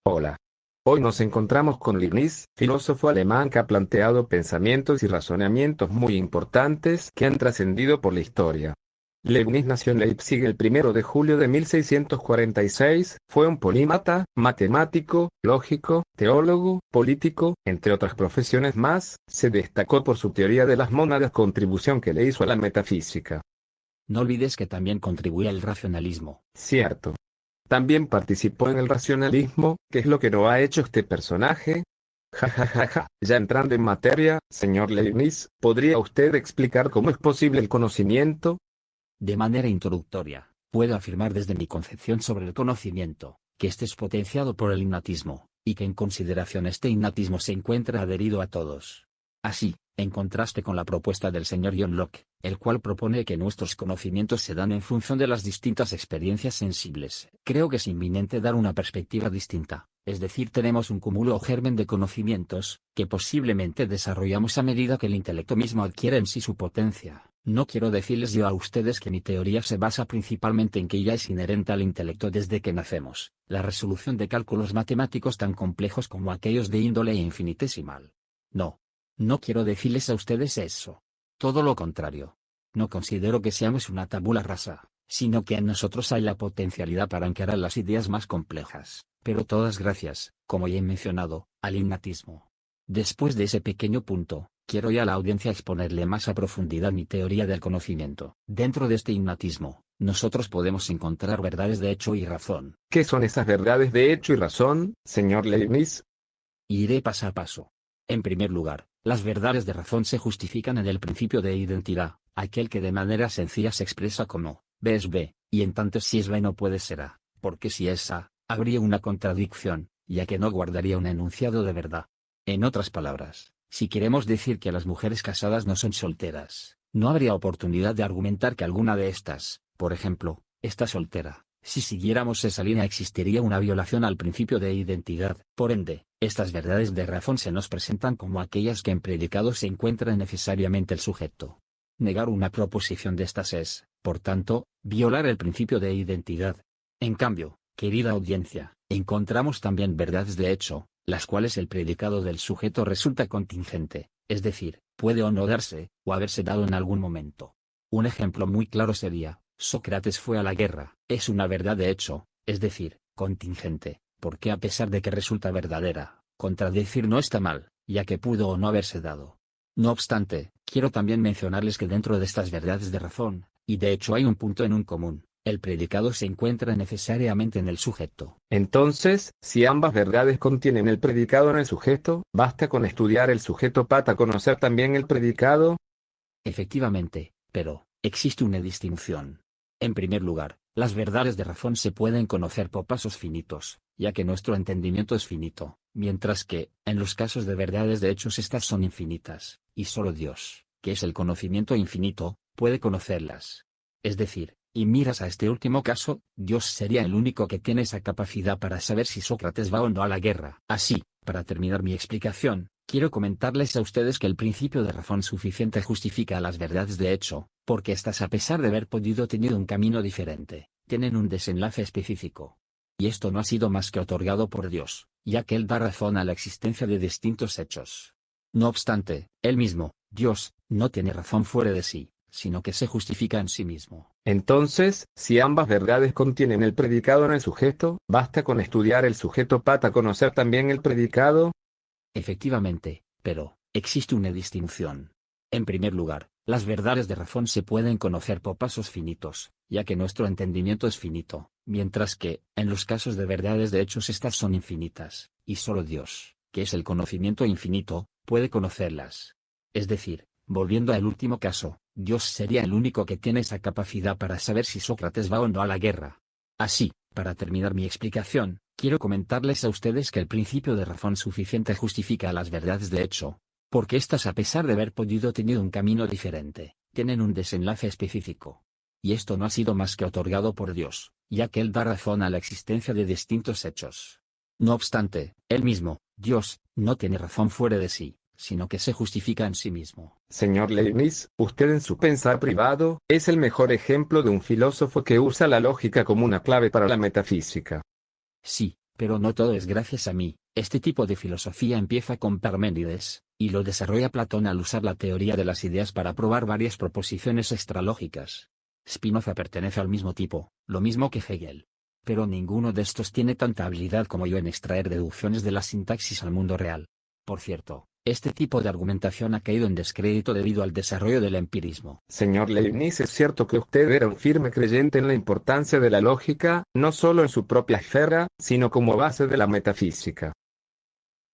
Hola. Hoy nos encontramos con Leibniz, filósofo alemán que ha planteado pensamientos y razonamientos muy importantes que han trascendido por la historia. Leibniz nació en Leipzig el 1 de julio de 1646, fue un polímata, matemático, lógico, teólogo, político, entre otras profesiones más, se destacó por su teoría de las mónadas, contribución que le hizo a la metafísica. No olvides que también contribuye al racionalismo. Cierto. También participó en el racionalismo, que es lo que no ha hecho este personaje. Ja ja ja ja. Ya entrando en materia, señor Leibniz, ¿podría usted explicar cómo es posible el conocimiento? De manera introductoria, puedo afirmar desde mi concepción sobre el conocimiento, que este es potenciado por el innatismo, y que en consideración este innatismo se encuentra adherido a todos. Así, en contraste con la propuesta del señor John Locke, el cual propone que nuestros conocimientos se dan en función de las distintas experiencias sensibles, creo que es inminente dar una perspectiva distinta, es decir, tenemos un cúmulo o germen de conocimientos, que posiblemente desarrollamos a medida que el intelecto mismo adquiere en sí su potencia. No quiero decirles yo a ustedes que mi teoría se basa principalmente en que ya es inherente al intelecto desde que nacemos, la resolución de cálculos matemáticos tan complejos como aquellos de índole infinitesimal. No. No quiero decirles a ustedes eso. Todo lo contrario. No considero que seamos una tabula rasa, sino que en nosotros hay la potencialidad para encarar las ideas más complejas, pero todas gracias, como ya he mencionado, al innatismo. Después de ese pequeño punto, quiero ya a la audiencia exponerle más a profundidad mi teoría del conocimiento. Dentro de este innatismo, nosotros podemos encontrar verdades de hecho y razón. ¿Qué son esas verdades de hecho y razón, señor Leibniz? Iré paso a paso. En primer lugar, las verdades de razón se justifican en el principio de identidad, aquel que de manera sencilla se expresa como B es B, y en tanto si es B no puede ser A, porque si es A, habría una contradicción, ya que no guardaría un enunciado de verdad. En otras palabras, si queremos decir que las mujeres casadas no son solteras, no habría oportunidad de argumentar que alguna de estas, por ejemplo, está soltera. Si siguiéramos esa línea existiría una violación al principio de identidad. Por ende, estas verdades de razón se nos presentan como aquellas que en predicado se encuentra necesariamente el sujeto. Negar una proposición de estas es, por tanto, violar el principio de identidad. En cambio, querida audiencia, encontramos también verdades de hecho, las cuales el predicado del sujeto resulta contingente, es decir, puede o no darse, o haberse dado en algún momento. Un ejemplo muy claro sería: Sócrates fue a la guerra. Es una verdad de hecho, es decir, contingente, porque a pesar de que resulta verdadera, contradecir no está mal, ya que pudo o no haberse dado. No obstante, quiero también mencionarles que dentro de estas verdades de razón, y de hecho hay un punto en común, el predicado se encuentra necesariamente en el sujeto. Entonces, si ambas verdades contienen el predicado en el sujeto, ¿basta con estudiar el sujeto para conocer también el predicado? Efectivamente, pero existe una distinción. En primer lugar, las verdades de razón se pueden conocer por pasos finitos, ya que nuestro entendimiento es finito, mientras que, en los casos de verdades de hechos estas son infinitas, y solo Dios, que es el conocimiento infinito, puede conocerlas. Es decir, y miras a este último caso, Dios sería el único que tiene esa capacidad para saber si Sócrates va o no a la guerra. Así, para terminar mi explicación, quiero comentarles a ustedes que el principio de razón suficiente justifica las verdades de hecho, porque éstas, a pesar de haber podido tener un camino diferente, tienen un desenlace específico. Y esto no ha sido más que otorgado por Dios, ya que Él da razón a la existencia de distintos hechos. No obstante, Él mismo, Dios, no tiene razón fuera de sí, sino que se justifica en sí mismo. Entonces, si ambas verdades contienen el predicado en el sujeto, ¿basta con estudiar el sujeto para conocer también el predicado? Efectivamente, pero existe una distinción. En primer lugar, las verdades de razón se pueden conocer por pasos finitos, ya que nuestro entendimiento es finito, mientras que, en los casos de verdades de hechos estas son infinitas, y solo Dios, que es el conocimiento infinito, puede conocerlas. Es decir, volviendo al último caso, Dios sería el único que tiene esa capacidad para saber si Sócrates va o no a la guerra. Así, para terminar mi explicación, quiero comentarles a ustedes que el principio de razón suficiente justifica las verdades de hecho, porque éstas, a pesar de haber podido tener un camino diferente, tienen un desenlace específico. Y esto no ha sido más que otorgado por Dios, ya que Él da razón a la existencia de distintos hechos. No obstante, Él mismo, Dios, no tiene razón fuera de sí, sino que se justifica en sí mismo. Señor Leibniz, usted en su pensar privado, es el mejor ejemplo de un filósofo que usa la lógica como una clave para la metafísica. Sí, Pero no todo es gracias a mí. Este tipo de filosofía empieza con Parménides, y lo desarrolla Platón al usar la teoría de las ideas para probar varias proposiciones extralógicas. Spinoza pertenece al mismo tipo, lo mismo que Hegel. Pero ninguno de estos tiene tanta habilidad como yo en extraer deducciones de la sintaxis al mundo real. Por cierto, este tipo de argumentación ha caído en descrédito debido al desarrollo del empirismo. Señor Leibniz, es cierto que usted era un firme creyente en la importancia de la lógica, no solo en su propia esfera, sino como base de la metafísica.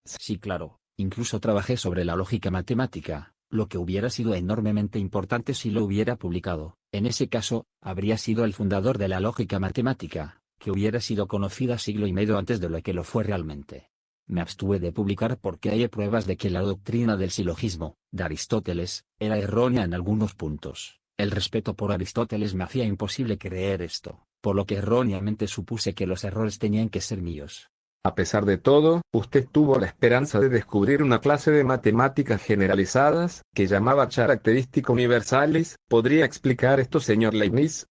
Sí, claro, incluso trabajé sobre la lógica matemática, lo que hubiera sido enormemente importante si lo hubiera publicado. En ese caso, habría sido el fundador de la lógica matemática, que hubiera sido conocida siglo y medio antes de lo que lo fue realmente. Me abstuve de publicar porque hay pruebas de que la doctrina del silogismo, de Aristóteles, era errónea en algunos puntos. El respeto por Aristóteles me hacía imposible creer esto, por lo que erróneamente supuse que los errores tenían que ser míos. A pesar de todo, usted tuvo la esperanza de descubrir una clase de matemáticas generalizadas, que llamaba características universales. ¿Podría explicar esto, señor Leibniz?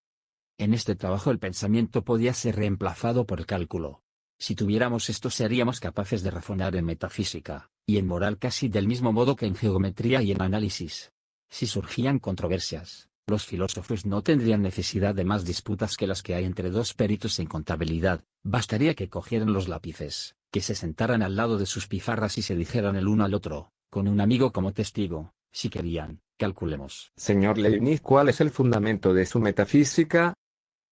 En este trabajo el pensamiento podía ser reemplazado por el cálculo. Si tuviéramos esto seríamos capaces de razonar en metafísica, y en moral casi del mismo modo que en geometría y en análisis. Si surgían controversias, los filósofos no tendrían necesidad de más disputas que las que hay entre dos peritos en contabilidad. Bastaría que cogieran los lápices, que se sentaran al lado de sus pizarras y se dijeran el uno al otro, con un amigo como testigo: si querían, calculemos. Señor Leibniz, ¿cuál es el fundamento de su metafísica?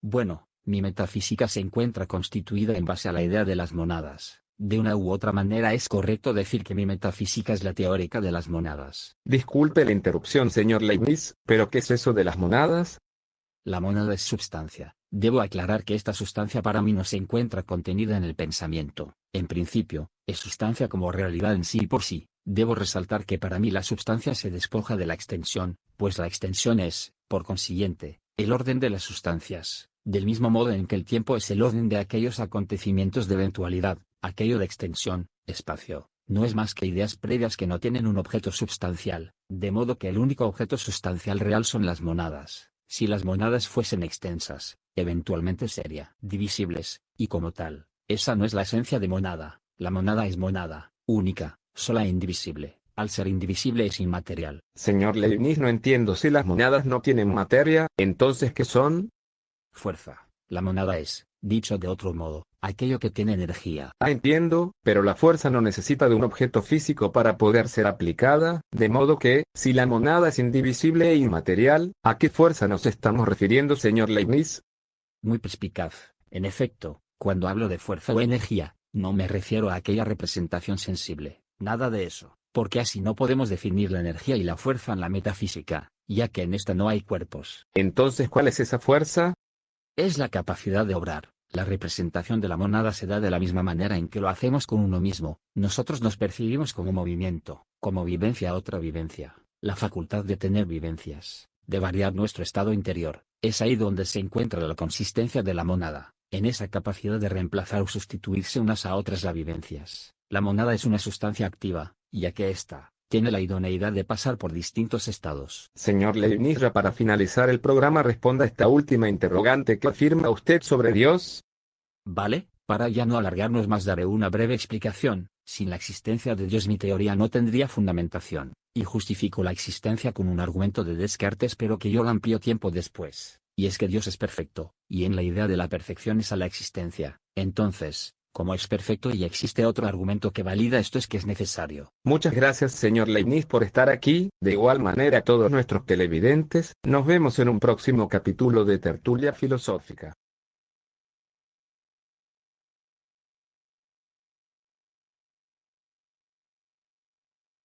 Bueno, mi metafísica se encuentra constituida en base a la idea de las monadas. De una u otra manera es correcto decir que mi metafísica es la teórica de las monadas. Disculpe la interrupción, señor Leibniz, pero ¿qué es eso de las monadas? La mónada es substancia. Debo aclarar que esta sustancia para mí no se encuentra contenida en el pensamiento. En principio, es sustancia como realidad en sí y por sí. Debo resaltar que para mí la substancia se despoja de la extensión, pues la extensión es, por consiguiente, el orden de las sustancias, del mismo modo en que el tiempo es el orden de aquellos acontecimientos de eventualidad. Aquello de extensión, espacio, no es más que ideas previas que no tienen un objeto substancial, de modo que el único objeto sustancial real son las monadas. Si las monadas fuesen extensas, eventualmente sería divisibles, y como tal, esa no es la esencia de monada. La monada es monada, única, sola e indivisible. Al ser indivisible es inmaterial. Señor Leibniz, no entiendo. Si las monadas no tienen materia, ¿entonces qué son? Fuerza. La monada es, dicho de otro modo, aquello que tiene energía. Ah, entiendo, pero la fuerza no necesita de un objeto físico para poder ser aplicada, de modo que, si la monada es indivisible e inmaterial, ¿a qué fuerza nos estamos refiriendo, señor Leibniz? Muy perspicaz. En efecto, cuando hablo de fuerza o energía, no me refiero a aquella representación sensible, nada de eso, porque así no podemos definir la energía y la fuerza en la metafísica, ya que en esta no hay cuerpos. Entonces, ¿cuál es esa fuerza? Es la capacidad de obrar. La representación de la monada se da de la misma manera en que lo hacemos con uno mismo. Nosotros nos percibimos como movimiento, como vivencia a otra vivencia, la facultad de tener vivencias, de variar nuestro estado interior. Es ahí donde se encuentra la consistencia de la monada, en esa capacidad de reemplazar o sustituirse unas a otras las vivencias. La monada es una sustancia activa, ya que ésta tiene la idoneidad de pasar por distintos estados. Señor Leibniz, para finalizar el programa responda a esta última interrogante. ¿Qué afirma usted sobre Dios? Vale, para ya no alargarnos más daré una breve explicación. Sin la existencia de Dios mi teoría no tendría fundamentación, y justifico la existencia con un argumento de Descartes pero que yo lo amplío tiempo después, y es que Dios es perfecto, y en la idea de la perfección es a la existencia. Entonces, como es perfecto y existe otro argumento que valida esto, es que es necesario. Muchas gracias, señor Leibniz, por estar aquí. De igual manera a todos nuestros televidentes, nos vemos en un próximo capítulo de Tertulia Filosófica.